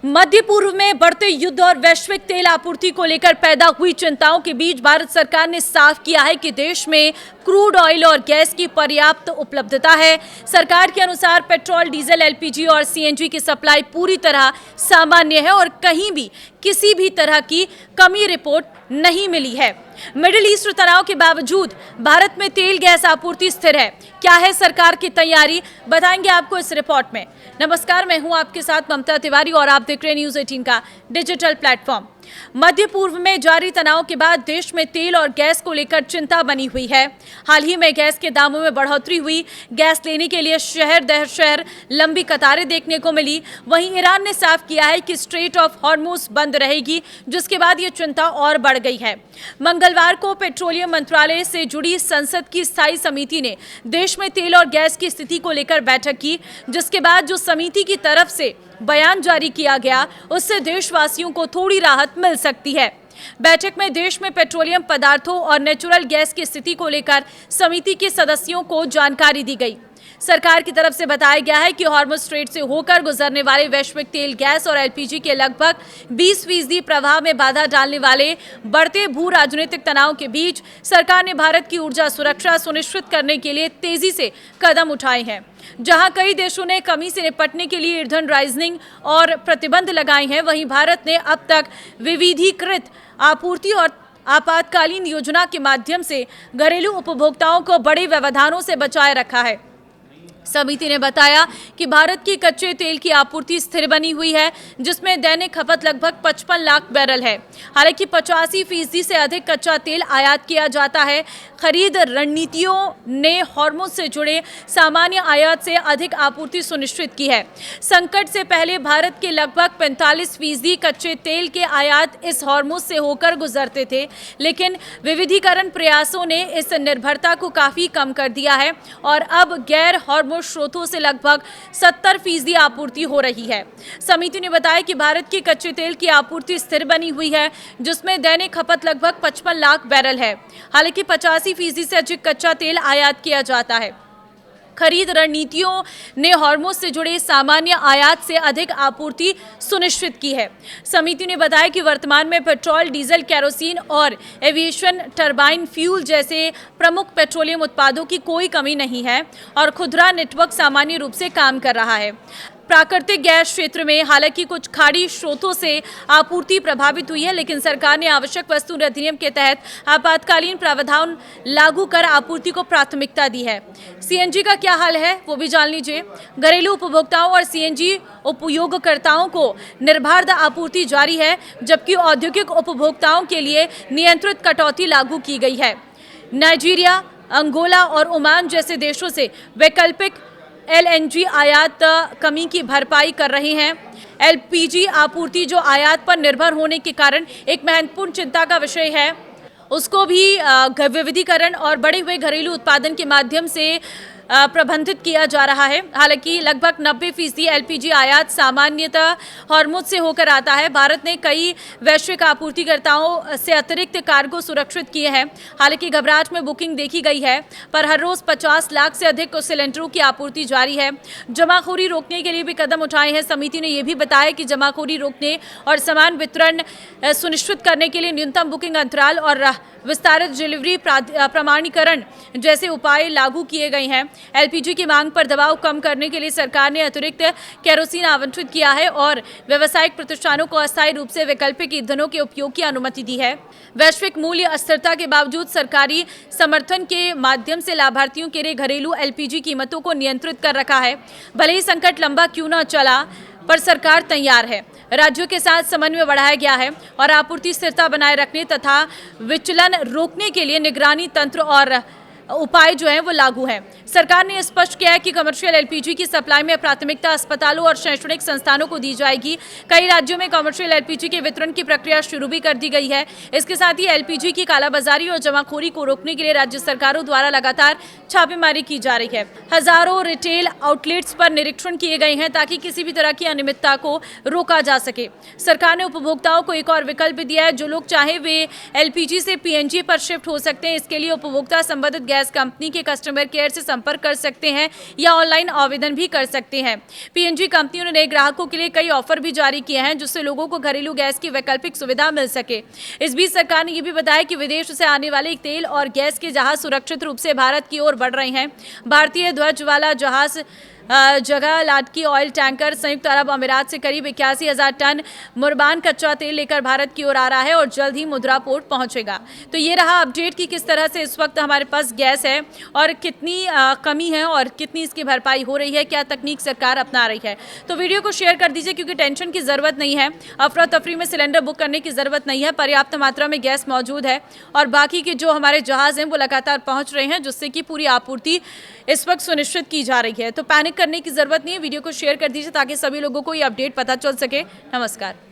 मध्य पूर्व में बढ़ते युद्ध और वैश्विक तेल आपूर्ति को लेकर पैदा हुई चिंताओं के बीच भारत सरकार ने साफ किया है कि देश में क्रूड ऑयल और गैस की पर्याप्त उपलब्धता है। सरकार के अनुसार पेट्रोल, डीजल, एलपीजी और सीएनजी की सप्लाई पूरी तरह सामान्य है और कहीं भी किसी भी तरह की कमी रिपोर्ट नहीं मिली है। मिडिल ईस्ट तनाव के बावजूद भारत में तेल गैस आपूर्ति स्थिर है। क्या है सरकार की तैयारी, बताएंगे आपको इस रिपोर्ट में। नमस्कार, मैं हूं आपके साथ ममता तिवारी और आप देख रहे हैं न्यूज़ 18 का डिजिटल प्लेटफॉर्म। मध्य पूर्व में जारी तनाव के बाद देश में तेल और गैस को लेकर चिंता बनी हुई है। हाल ही में गैस के दामों में बढ़ोतरी हुई। गैस लेने के लिए शहर दर शहर लंबी कतारें देखने को मिली। वहीं ईरान ने साफ किया है कि स्ट्रेट ऑफ हॉर्मुज बंद रहेगी, जिसके बाद ये चिंता और बढ़ गई है। मंगलवार को पेट्रोलियम मंत्रालय से जुड़ी संसद की स्थायी समिति ने देश में तेल और गैस की स्थिति को लेकर बैठक की, जिसके बाद जो समिति की तरफ से बयान जारी किया गया उससे देशवासियों को थोड़ी राहत मिल सकती है। बैठक में देश में पेट्रोलियम पदार्थों और नेचुरल गैस की स्थिति को लेकर समिति के सदस्यों को जानकारी दी गई। सरकार की तरफ से बताया गया है कि हॉर्मुज स्ट्रेट से होकर गुजरने वाले वैश्विक तेल, गैस और एलपीजी के लगभग 20% प्रवाह में बाधा डालने वाले बढ़ते भू राजनीतिक तनाव के बीच सरकार ने भारत की ऊर्जा सुरक्षा सुनिश्चित करने के लिए तेजी से कदम उठाए हैं। जहां कई देशों ने कमी से निपटने के लिए ईंधन राइजनिंग और प्रतिबंध लगाए हैं, वहीं भारत ने अब तक विविधीकृत आपूर्ति और आपातकालीन योजना के माध्यम से घरेलू उपभोक्ताओं को बड़े व्यवधानों से बचाए रखा है। समिति ने बताया कि भारत की कच्चे तेल की आपूर्ति स्थिर बनी हुई है, जिसमें दैनिक खपत लगभग 55 लाख बैरल है। हालांकि 85% से अधिक कच्चा तेल आयात किया जाता है। खरीद रणनीतियों ने हॉर्मुज से जुड़े सामान्य आयात से अधिक आपूर्ति सुनिश्चित की है। संकट से पहले भारत के लगभग 45% कच्चे तेल के आयात इस हॉर्मुज से होकर गुजरते थे, लेकिन विविधीकरण प्रयासों ने इस निर्भरता को काफी कम कर दिया है और अब गैर हॉर्मुज स्रोतों से लगभग 70% आपूर्ति हो रही है। समिति ने बताया कि भारत की कच्चे तेल की आपूर्ति स्थिर बनी हुई है, जिसमें दैनिक खपत लगभग 55 लाख बैरल है। हालांकि 85% से अधिक कच्चा तेल आयात किया जाता है। खरीद रणनीतियों ने हॉर्मुज से जुड़े सामान्य आयात से अधिक आपूर्ति सुनिश्चित की है। समिति ने बताया कि वर्तमान में पेट्रोल, डीजल, केरोसिन और एविएशन टरबाइन फ्यूल जैसे प्रमुख पेट्रोलियम उत्पादों की कोई कमी नहीं है और खुदरा नेटवर्क सामान्य रूप से काम कर रहा है। प्राकृतिक गैस क्षेत्र में हालांकि कुछ खाड़ी स्रोतों से आपूर्ति प्रभावित हुई है, लेकिन सरकार ने आवश्यक वस्तु अधिनियम के तहत आपातकालीन प्रावधान लागू कर आपूर्ति को प्राथमिकता दी है। सीएनजी का क्या हाल है वो भी जान लीजिए। घरेलू उपभोक्ताओं और सीएनजी उपयोगकर्ताओं को निर्बाध आपूर्ति जारी है, जबकि औद्योगिक उपभोक्ताओं के लिए नियंत्रित कटौती लागू की गई है। नाइजीरिया, अंगोला और ओमान जैसे देशों से वैकल्पिक एलएनजी आयात कमी की भरपाई कर रहे हैं। एलपीजी आपूर्ति जो आयात पर निर्भर होने के कारण एक महत्वपूर्ण चिंता का विषय है, उसको भी विविधीकरण और बढ़े हुए घरेलू उत्पादन के माध्यम से प्रबंधित किया जा रहा है। हालांकि लगभग 90% एलपीजी आयात सामान्यतः हॉर्मुज से होकर आता है। भारत ने कई वैश्विक आपूर्तिकर्ताओं से अतिरिक्त कार्गो सुरक्षित किए हैं। हालांकि घबराहट में बुकिंग देखी गई है, पर हर रोज 50 लाख से अधिक सिलेंडरों की आपूर्ति जारी है। जमाखोरी रोकने के लिए भी कदम उठाए हैं। समिति ने यह भी बताया कि जमाखोरी रोकने और समान वितरण सुनिश्चित करने के लिए न्यूनतम बुकिंग अंतराल और विस्तारित डिलीवरी प्रमाणीकरण जैसे उपाय लागू किए गए हैं। एलपीजी की मांग पर दबाव कम करने के लिए सरकार ने अतिरिक्त केरोसिन आवंटित किया है और व्यावसायिक प्रतिष्ठानों को अस्थायी रूप से वैकल्पिक ईंधनों के उपयोग की अनुमति दी है। वैश्विक मूल्य अस्थिरता के बावजूद सरकारी समर्थन के माध्यम से लाभार्थियों के लिए घरेलू एलपीजी कीमतों को नियंत्रित कर रखा है। भले ही संकट लंबा क्यों न चला, पर सरकार तैयार है। राज्यों के साथ समन्वय बढ़ाया गया है और आपूर्ति स्थिरता बनाए रखने तथा विचलन रोकने के लिए निगरानी तंत्र और उपाय जो है वो लागू हैं। सरकार ने स्पष्ट किया है कि कमर्शियल एलपीजी की सप्लाई में प्राथमिकता अस्पतालों और शैक्षणिक संस्थानों को दी जाएगी। कई राज्यों में कमर्शियल एलपीजी के वितरण की प्रक्रिया शुरू भी कर दी गई है। इसके साथ ही एलपीजी की कालाबाजारी और जमाखोरी को रोकने के लिए राज्य सरकारों द्वारा लगातार छापेमारी की जा रही है। हजारों रिटेल आउटलेट्स पर निरीक्षण किए गए हैं ताकि किसी भी तरह की अनियमितता को रोका जा सके। सरकार ने उपभोक्ताओं को एक और विकल्प दिया है। जो लोग चाहे वे एलपीजी से पीएनजी पर शिफ्ट हो सकते हैं। इसके लिए उपभोक्ता संबंधित गैस कंपनी के कस्टमर केयर से संपर्क कर सकते हैं या ऑनलाइन आवेदन भी कर सकते हैं। पीएनजी कंपनियों ने ग्राहकों के लिए कई ऑफर भी जारी किए हैं, जिससे लोगों को घरेलू गैस की वैकल्पिक सुविधा मिल सके। इस बीच सरकार ने यह भी बताया कि विदेश से आने वाले तेल और गैस के जहाज सुरक्षित रूप से भारत की ओर बढ़ रहे हैं। भारतीय ध्वज वाला जहाज जगह लाडकी ऑयल टैंकर संयुक्त अरब अमीरात से करीब 81,000 टन मुर्बान कच्चा तेल लेकर भारत की ओर आ रहा है और जल्द ही मुद्रा पोर्ट पहुंचेगा। तो ये रहा अपडेट कि किस तरह से इस वक्त हमारे पास गैस है और कितनी कमी है और कितनी इसकी भरपाई हो रही है, क्या तकनीक सरकार अपना रही है। तो वीडियो को शेयर कर दीजिए, क्योंकि टेंशन की ज़रूरत नहीं है, अफरा तफरी में सिलेंडर बुक करने की ज़रूरत नहीं है। पर्याप्त मात्रा में गैस मौजूद है और बाकी के जो हमारे जहाज़ हैं वो लगातार पहुँच रहे हैं, जिससे कि पूरी आपूर्ति इस वक्त सुनिश्चित की जा रही है। तो पैनिक करने की जरूरत नहीं है। वीडियो को शेयर कर दीजिए ताकि सभी लोगों को ये अपडेट पता चल सके। नमस्कार।